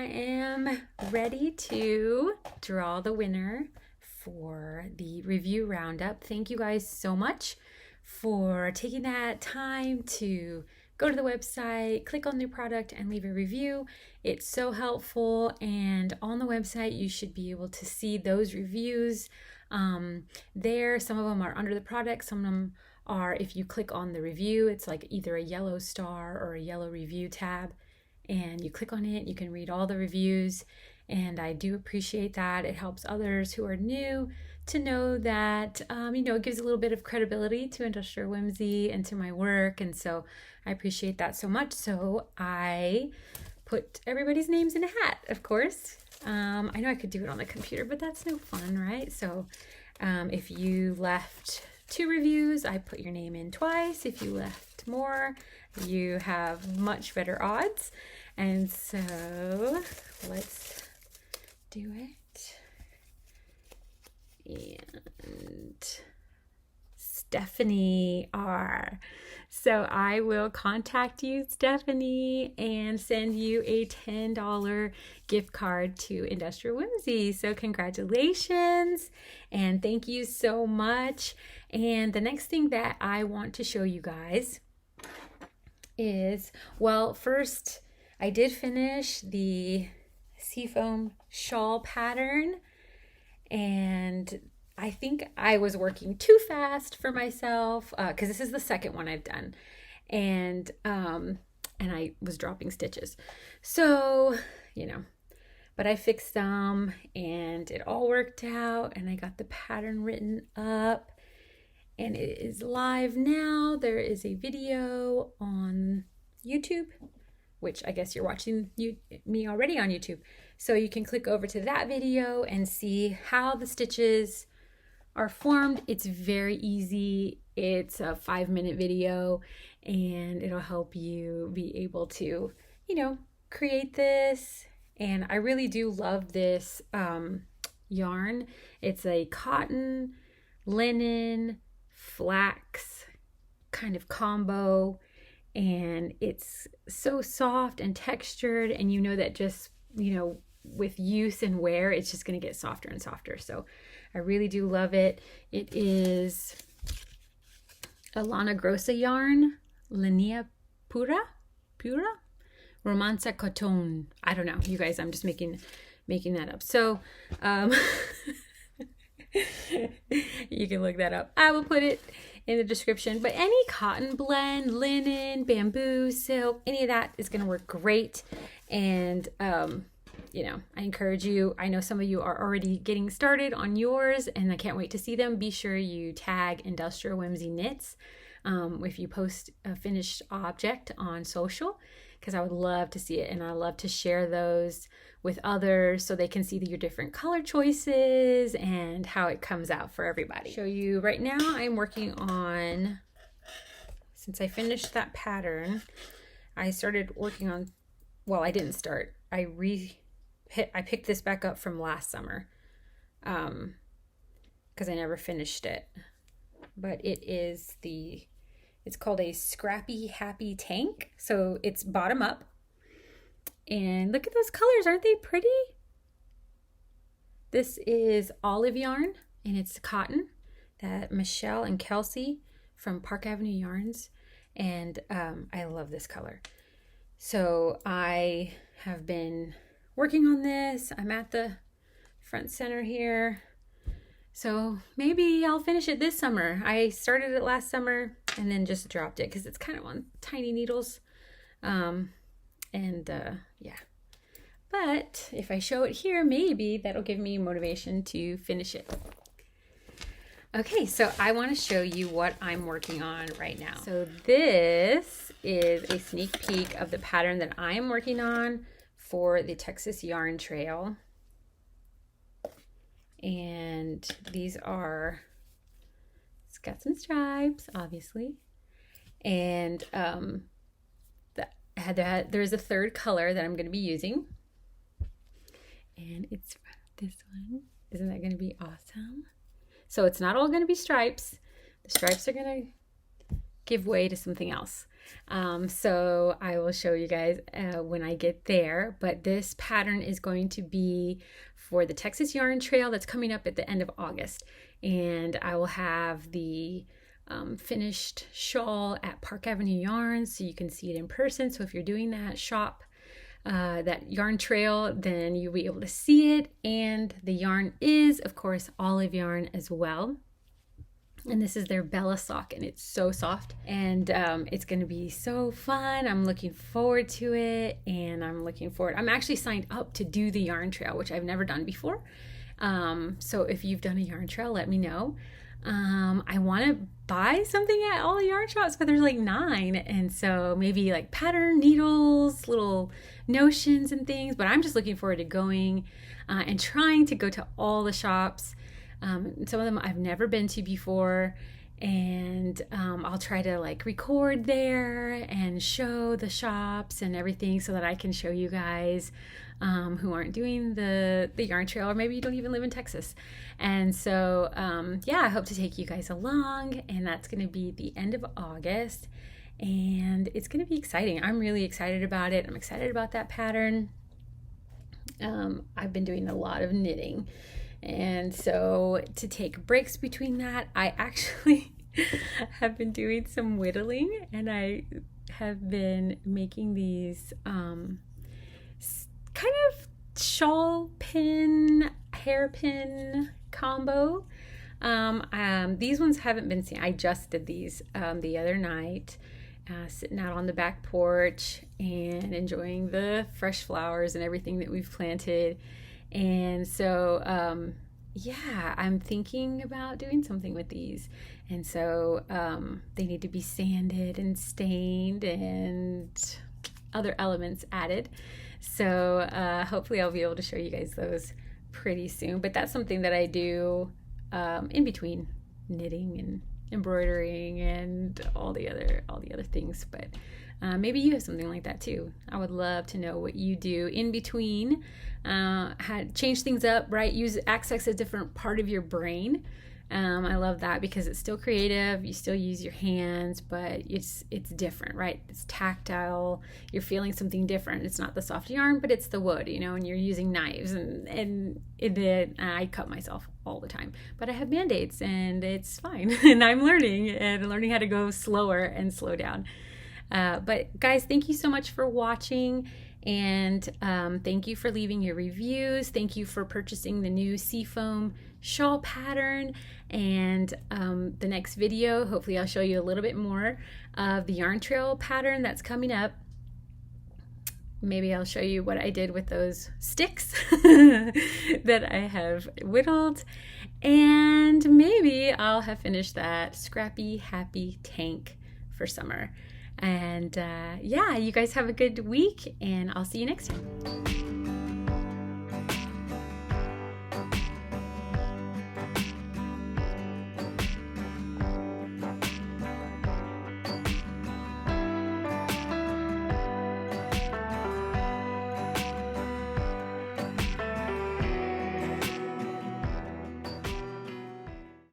I am ready to draw the winner for the review roundup. Thank you guys so much for taking that time to go to the website, click on the product, and leave a review. It's so helpful, and on the website you should be able to see those reviews there. Some of them are under the product, some of them are, if you click on the review, it's like either a yellow star or a yellow review tab, and you click on it, you can read all the reviews, and I do appreciate that. It helps others who are new to know that, it gives a little bit of credibility to Industrial Whimsy and to my work, and so I appreciate that so much. So I put everybody's names in a hat, of course. I know I could do it on the computer, but that's no fun, right? So if you left 2 reviews, I put your name in twice. If you left more, you have much better odds. And so let's do it. And Stephanie R. So I will contact you, Stephanie, and send you a $10 gift card to Industrial Whimsy. So congratulations and thank you so much. And the next thing that I want to show you guys is, well, first I did finish the seafoam shawl pattern, and I think I was working too fast for myself because this is the second one I've done, and I was dropping stitches. So, but I fixed them and it all worked out, and I got the pattern written up and it is live now. There is a video on YouTube, which I guess you're watching me already on YouTube. So you can click over to that video and see how the stitches are formed. It's very easy. It's a 5-minute video, and it'll help you be able to, create this. And I really do love this yarn. It's a cotton, linen, flax kind of combo, and it's so soft and textured, and that just, with use and wear, it's just going to get softer and softer. So I really do love it. It is a Lana Grossa yarn, Linea Pura, Romanza Cotone. I don't know, you guys, I'm just making that up. So you can look that up. I will put it in the description. But any cotton blend, linen, bamboo, silk, any of that is going to work great. And I encourage you. I know some of you are already getting started on yours, and I can't wait to see them. Be sure you tag Industrial Whimsy Knits if you post a finished object on social, because I would love to see it, and I love to share those with others so they can see your different color choices and how it comes out for everybody. Show you right now, I'm working on, since I finished that pattern, I started working on, well, I didn't start. I picked this back up from last summer because I never finished it. But it's called a Scrappy Happy Tank. So it's bottom up. And look at those colors. Aren't they pretty? This is olive yarn, and it's cotton that Michelle and Kelsey from Park Avenue Yarns. And I love this color. So I have been working on this. I'm at the front center here. So maybe I'll finish it this summer. I started it last summer and then just dropped it because it's kind of on tiny needles. Yeah. But if I show it here, maybe that'll give me motivation to finish it. Okay, so I want to show you what I'm working on right now. So this is a sneak peek of the pattern that I am working on for the Texas Yarn Trail. And these are, it's got some stripes, obviously. And there's a third color that I'm going to be using. And it's this one. Isn't that going to be awesome? So it's not all going to be stripes. The stripes are going to give way to something else. So I will show you guys when I get there. But this pattern is going to be for the Texas Yarn Trail that's coming up at the end of August. And I will have the finished shawl at Park Avenue Yarns so you can see it in person. So if you're doing that shop, that yarn trail, then you'll be able to see it. And the yarn is, of course, olive yarn as well. And this is their Bella sock, and it's so soft, and it's going to be so fun. I'm looking forward to it, and I'm actually signed up to do the yarn trail, which I've never done before. So if you've done a yarn trail, let me know. I want to buy something at all the yarn shops, but there's like 9, and so maybe like pattern needles, little notions and things, but I'm just looking forward to going and trying to go to all the shops. Some of them I've never been to before, and I'll try to like record there and show the shops and everything so that I can show you guys who aren't doing the yarn trail, or maybe you don't even live in Texas. And so yeah, I hope to take you guys along, and that's going to be the end of August, and it's going to be exciting. I'm really excited about it. I'm excited about that pattern. I've been doing a lot of knitting. And so to take breaks between that, I actually have been doing some whittling, and I have been making these kind of shawl pin, hairpin combo. These ones haven't been seen. I just did these the other night, sitting out on the back porch and enjoying the fresh flowers and everything that we've planted. And so, yeah, I'm thinking about doing something with these. And so they need to be sanded and stained and other elements added. So hopefully I'll be able to show you guys those pretty soon. But that's something that I do in between knitting and embroidering and all the other things. But maybe you have something like that too. I would love to know what you do in between. Change things up, right? Access a different part of your brain. I love that because it's still creative. You still use your hands, but it's different, right? It's tactile. You're feeling something different. It's not the soft yarn, but it's the wood, and you're using knives and I cut myself all the time, but I have Band-Aids and it's fine. And I'm learning how to go slower and slow down. But guys, thank you so much for watching, and thank you for leaving your reviews. Thank you for purchasing the new Seafoam shawl pattern, and the next video, hopefully I'll show you a little bit more of the yarn trail pattern that's coming up. Maybe I'll show you what I did with those sticks that I have whittled, and maybe I'll have finished that scrappy happy tank for summer. And yeah, you guys have a good week, and I'll see you next time.